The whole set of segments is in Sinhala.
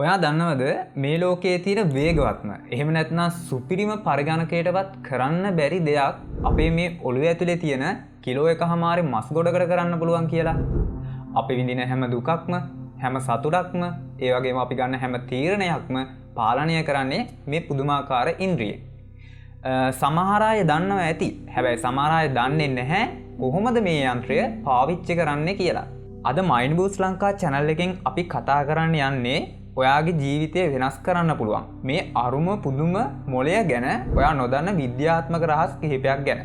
ඔයා දන්නවද මේ ලෝකයේ තියෙන වේගවත්ම එහෙම නැත්නම් සුපිරිම පරිගණකයටවත් කරන්න බැරි දෙයක් අපේ මේ ඔළුවේ ඇතුලේ තියෙන කිලෝ 1.5 මස් ගොඩකට කරන්න පුළුවන් කියලා. අපි විඳින හැම දුකක්ම, හැම සතුටක්ම, ඒ වගේම අපි ගන්න හැම තීරණයක්ම පාලනය කරන්නේ මේ පුදුමාකාර ඉන්ද්‍රිය. සමහර අය දන්නව ඇති. හැබැයි සමහර අය දන්නේ නැහැ කොහොමද මේ යන්ත්‍රය පාවිච්චි කරන්නේ කියලා. අද Mind Boost ලංකා channel එකෙන් අපි කතා කරන්න යන්නේ ඔයාගේ ජීවිතය වෙනස් කරන්න පුළුවන් මේ අරුම පුදුම මොළය ගැන ඔයා නොදන්න විද්‍යාත්මක රහස් කිහිපයක් ගැන.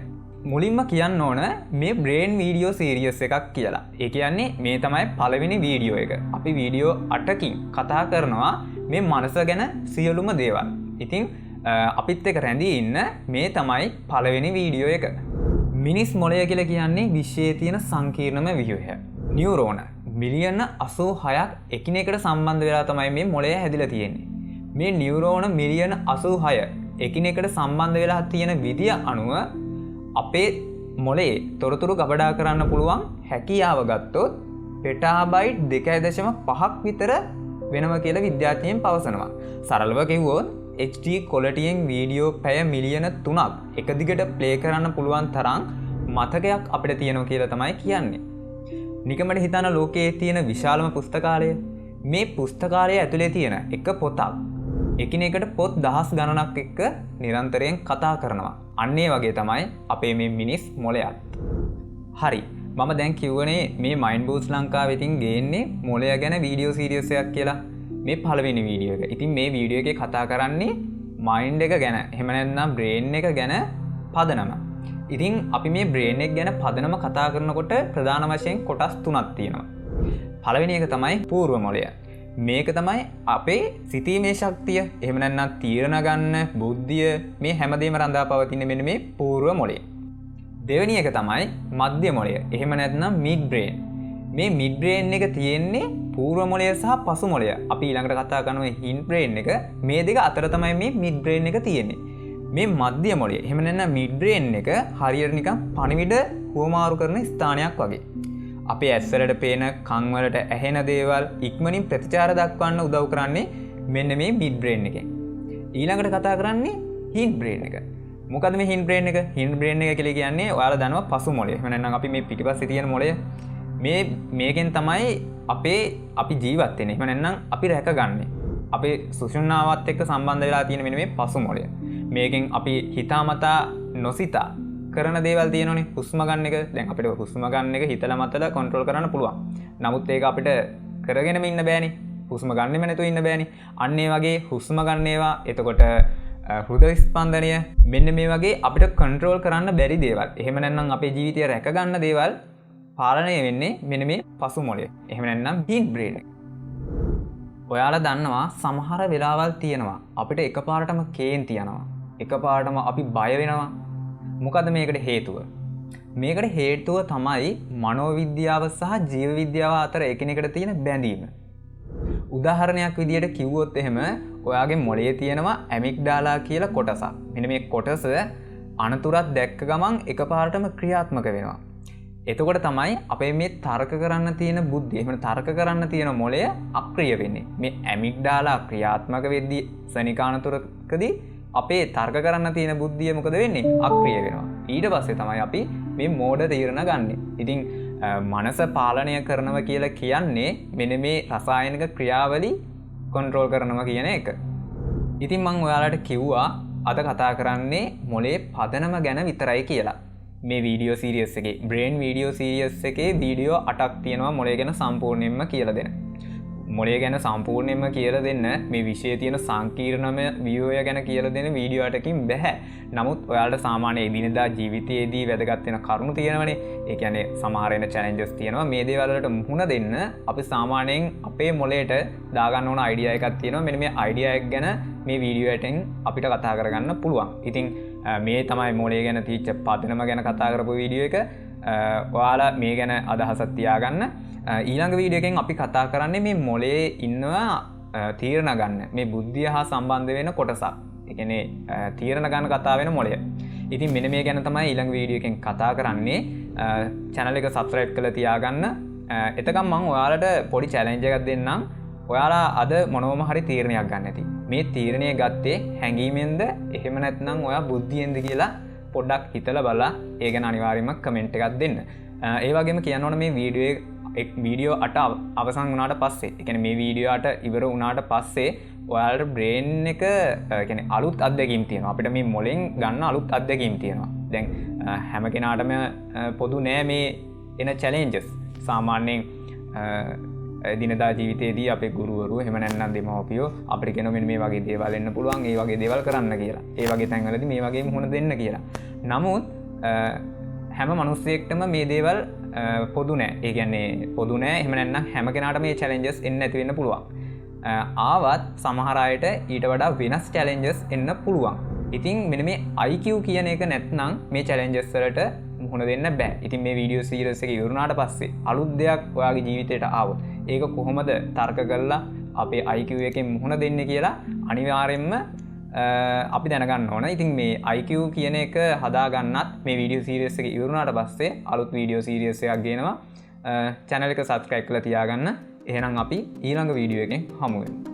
මුලින්ම කියන්න ඕන මේ බ්‍රේන් වීඩියෝ සීරියස් එකක් කියලා. ඒ කියන්නේ මේ තමයි පළවෙනි වීඩියෝ එක. අපි වීඩියෝ 8කින් කතා කරනවා මේ මනස ගැන සියලුම දේවල්. ඉතින් අපිත් එක්ක රැඳී ඉන්න මේ තමයි පළවෙනි වීඩියෝ එක. මිනිස් මොළය කියලා කියන්නේ විශ්වයේ තියෙන සංකීර්ණම ව්‍යුහය. නියුරෝන මිලියන 86ක් එකිනෙකට සම්බන්ධ වෙලා තමයි මේ මොළය හැදිලා තියෙන්නේ. මේ නියුරෝන මිලියන 86 එකිනෙකට සම්බන්ධ වෙලා තියෙන විදිය අනුව අපේ මොළයේ තොරතුරු ගබඩා කරන්න පුළුවන් හැකියාව ගත්තොත් පෙටාබයිට් 2.5ක් විතර වෙනවා කියලා විද්‍යාඥයන් පවසනවා. සරලව කිව්වොත් HD qualityයෙන් වීඩියෝ පැය මිලියන 3ක් එක දිගට ප්ලේ කරන්න පුළුවන් තරම් මතකයක් අපිට තියෙනවා කියලා තමයි කියන්නේ. නිකමට හිතන ලෝකයේ තියෙන විශාලම පුස්තකාලය මේ පුස්තකාලය ඇතුලේ තියෙන එක පොතක් එකිනෙකට පොත් දහස් ගණනක් එක්ක නිරන්තරයෙන් කතා කරනවා. අන්න ඒ වගේ තමයි අපේ මේ මිනිස් මොළයත්. හරි. මම දැන් කිව්වනේ මේ Mind Boost ලංකාවේ ඉතින් ගේන්නේ මොළය ගැන වීඩියෝ සීරීස් එකක් කියලා. මේ පළවෙනි වීඩියෝ එක. ඉතින් මේ වීඩියෝ එකේ කතා කරන්නේ මයින්ඩ් එක ගැන. එහෙම නැත්නම් බ්‍රේන් එක ගැන පදනම. ඉතින් අපි මේ බ්‍රේන් එක ගැන පදනම කතා කරනකොට ප්‍රධාන වශයෙන් කොටස් තුනක් තියෙනවා. පළවෙනි එක තමයි పూర్ව මොළය. මේක තමයි අපේ සිතීමේ ශක්තිය. එහෙම නැත්නම් තීරණ ගන්න බුද්ධිය මේ හැමදේම රඳා පවතින මෙන්න මේ పూర్ව මොළය. දෙවෙනි එක තමයි මධ්‍ය මොළය. එහෙම නැත්නම් මිඩ් බ්‍රේන්. මේ මිඩ් බ්‍රේන් එක තියෙන්නේ పూర్ව මොළය සහ පසු මොළය. අපි ඊළඟට කතා කරනවා හින් බ්‍රේන් එක. මේ දෙක අතර තමයි මේ මිඩ් බ්‍රේන් එක තියෙන්නේ. මේ මධ්‍ය මොළය එහෙම නැත්නම් මිඩ් බ්‍රේන් එක හරියට නිකන් පණිවිඩ හුවමාරු කරන ස්ථානයක් වගේ. අපේ ඇස් වලට පේන, කන් වලට ඇහෙන දේවල් ඉක්මනින් ප්‍රතිචාර දක්වන්න උදව් කරන්නේ මෙන්න මේ මිඩ් බ්‍රේන් එකෙන්. ඊළඟට කතා කරන්නේ හින් බ්‍රේන් එක. මොකද මේ හින් බ්‍රේන් එක? හින් බ්‍රේන් එක කියලා කියන්නේ ඔයාලා දන්නවා පසු මොළය. එහෙම නැත්නම් අපි මේ පිටිපස්සේ තියෙන මොළය. මේකෙන් තමයි අපි ජීවත් වෙන්නේ. එහෙම නැත්නම් අපි රැකගන්නේ. අපේ සුෂුම්නාවත් එක්ක සම්බන්ධ වෙලා තියෙන මෙන්න මේ පසු මොළය. මේකෙන් අපි හිතාමතා නොසිතා කරන දේවල් තියෙනවනේ. හුස්ම ගන්න එක. දැන් අපිට හුස්ම ගන්න එක හිතලා මතලා කන්ට්‍රෝල් කරන්න පුළුවන්. නමුත් ඒක අපිට කරගෙනම ඉන්න බෑනේ. හුස්ම ගන්නෙම නැතුව ඉන්න බෑනේ. අන්න ඒ වගේ හුස්ම ගන්න ඒවා, එතකොට හෘද ස්පන්දනය මෙන්න මේ වගේ අපිට කන්ට්‍රෝල් කරන්න බැරි දේවල්. එහෙම නැත්නම් අපේ ජීවිතය රැක ගන්න දේවල් පාලනය වෙන්නේ මෙන්න මේ පසු මොළය. එහෙම නැත්නම් හින් බ්‍රේන් එක. ඔයාලා දන්නවා සමහර වෙලාවල් තියෙනවා අපිට එකපාරටම කේන්ති යනවා. එකපාරටම අපි බය වෙනවා. මොකද මේකට හේතුව? මේකට හේතුව තමයි මනෝවිද්‍යාව සහ ජීව විද්‍යාව අතර එකිනෙකට තියෙන බැඳීම. උදාහරණයක් විදියට කිව්වොත් එහෙම ඔයාගේ මොළයේ තියෙනවා ඇමිග්ඩාලා කියලා කොටසක්. මෙන්න මේ කොටස අනතුරක් දැක්ක ගමන් එකපාරටම ක්‍රියාත්මක වෙනවා. එතකොට තමයි අපේ මේ තර්ක කරන්න තියෙන බුද්ධිය, එහෙම තර්ක කරන්න තියෙන මොළය අක්‍රිය වෙන්නේ. මේ ඇමිග්ඩාලා ක්‍රියාත්මක වෙද්දී සනිකානතුරකදී අපේ තර්ක කරන්න තියෙන බුද්ධිය මොකද වෙන්නේ? අක්‍රිය වෙනවා. ඊට පස්සේ තමයි අපි මේ මෝඩ තීරණ ගන්නෙ. ඉතින් මනස පාලනය කරනවා කියලා කියන්නේ මෙන්න මේ රසායනික ක්‍රියාවලි කන්ට්‍රෝල් කරනවා කියන එක. ඉතින් මම ඔයාලට කිව්වා අද කතා කරන්නේ මොළයේ පදනම ගැන විතරයි කියලා. මේ වීඩියෝ සීරීස් එකේ බ්‍රේන් වීඩියෝ සීරීස් එකේ වීඩියෝ 8ක් තියෙනවා මොළය ගැන සම්පූර්ණයෙන්ම කියලා දෙන්න. මොළය ගැන සම්පූර්ණයෙන්ම කියලා දෙන්න මේ විෂයේ තියෙන සංකීර්ණම ව්‍යුහය ගැන කියලා දෙන වීඩියෝ 8කින් බෑ. නමුත් ඔයාලට සාමාන්‍ය එදිනෙදා ජීවිතයේදී වැදගත් වෙන කරුණු තියෙනවනේ. ඒ කියන්නේ සමහර වෙන චැලෙන්ජස් තියෙනවා. මේ දේවල් වලට මුහුණ දෙන්න අපි සාමාන්‍යයෙන් අපේ මොළයට දාගන්න ඕන අයිඩියා එකක් තියෙනවා. මෙන්න මේ අයිඩියා එක ගැන මේ වීඩියෝ එකෙන් අපිට කතා කරගන්න පුළුවන්. ඉතින් මේ තමයි මොළය ගැන තීච්ච පදනම ගැන කතා කරපු වීඩියෝ එක. ඔයාලා මේ ගැන අදහසක් තියාගන්න. ඊළඟ වීඩියෝ එකෙන් අපි කතා කරන්නේ මේ මොළයේ ඉන්නවා තීරණ ගන්න. මේ බුද්ධිය හා සම්බන්ධ වෙන කොටසක්. ඒ කියන්නේ තීරණ ගන්න කතා වෙන මොළය. ඉතින් මෙන්න මේ ගැන තමයි ඊළඟ වීඩියෝ එකෙන් කතා කරන්නේ. channel එක subscribe කරලා තියාගන්න. එතකම් මම ඔයාලට පොඩි challenge එකක් දෙන්නම්. ඔයාලා අද මොනවම හරි තීරණයක් ගන්න ඇති. මේ තීරණය ගත්තේ හැඟීමෙන්ද එහෙම නැත්නම් ඔයා බුද්ධියෙන්ද කියලා පොඩ්ඩක් හිතලා බලලා ඒ ගැන අනිවාර්යයෙන්ම කමෙන්ට් එකක් දෙන්න. ඒ වගේම කියන්න ඕන මේ වීඩියෝ 8 අවසන් වුණාට පස්සේ, ඒ කියන්නේ මේ වීඩියෝ 8 ඉවර වුණාට පස්සේ ඔයාලට බ්‍රේන් එක කියන්නේ අලුත් අත්දැකීම් තියෙනවා. අපිට මේ මොලෙන් ගන්න අලුත් අත්දැකීම් තියෙනවා. දැන් හැම කෙනාටම පොදු නෑ මේ එන චැලෙන්ජස්. සාමාන්‍යයෙන් දිනදා ජීවිතයේදී අපේ ගුරුවරු එහෙම නැත්නම් දෙමව්පියෝ අපිට කියන මෙන්න මේ වගේ දේවල් එන්න පුළුවන්, ඒ වගේ දේවල් කරන්න කියලා. ඒ වගේ තැන්වලදී මේ වගේ මුහුණ දෙන්න කියලා. නමුත් හැම මිනිස්සෙක්ටම මේ දේවල් පොදු නෑ. ඒ කියන්නේ පොදු නෑ. එහෙම නැත්නම් හැම කෙනාටම මේ චැලෙන්ජස් එන්න නැති වෙන්න පුළුවන්. ආවත් සමහර අයට ඊට වඩා වෙනස් චැලෙන්ජස් එන්න පුළුවන්. ඉතින් මෙන්න මේ IQ කියන එක නැත්නම් මේ චැලෙන්ජස් වලට මුහුණ දෙන්න බෑ. ඉතින් මේ වීඩියෝ සීරීස් එක ඉවරුනාට පස්සේ අලුත් දෙයක් ඔයාගේ ජීවිතයට ආවොත් ඒක කොහොමද තර්ක කරලා අපේ IQ එකෙන් මුහුණ දෙන්නේ කියලා අනිවාර්යෙන්ම අපි දැනගන්න ඕන. ඉතින් මේ IQ කියන එක හදාගන්නත් මේ වීඩියෝ සීරීස් එක ඉවරුනාට පස්සේ අලුත් වීඩියෝ සීරීස් එකක් ගේනවා. channel එක subscribe කරලා තියාගන්න. එහෙනම් අපි ඊළඟ වීඩියෝ එකෙන් හමු වෙමු.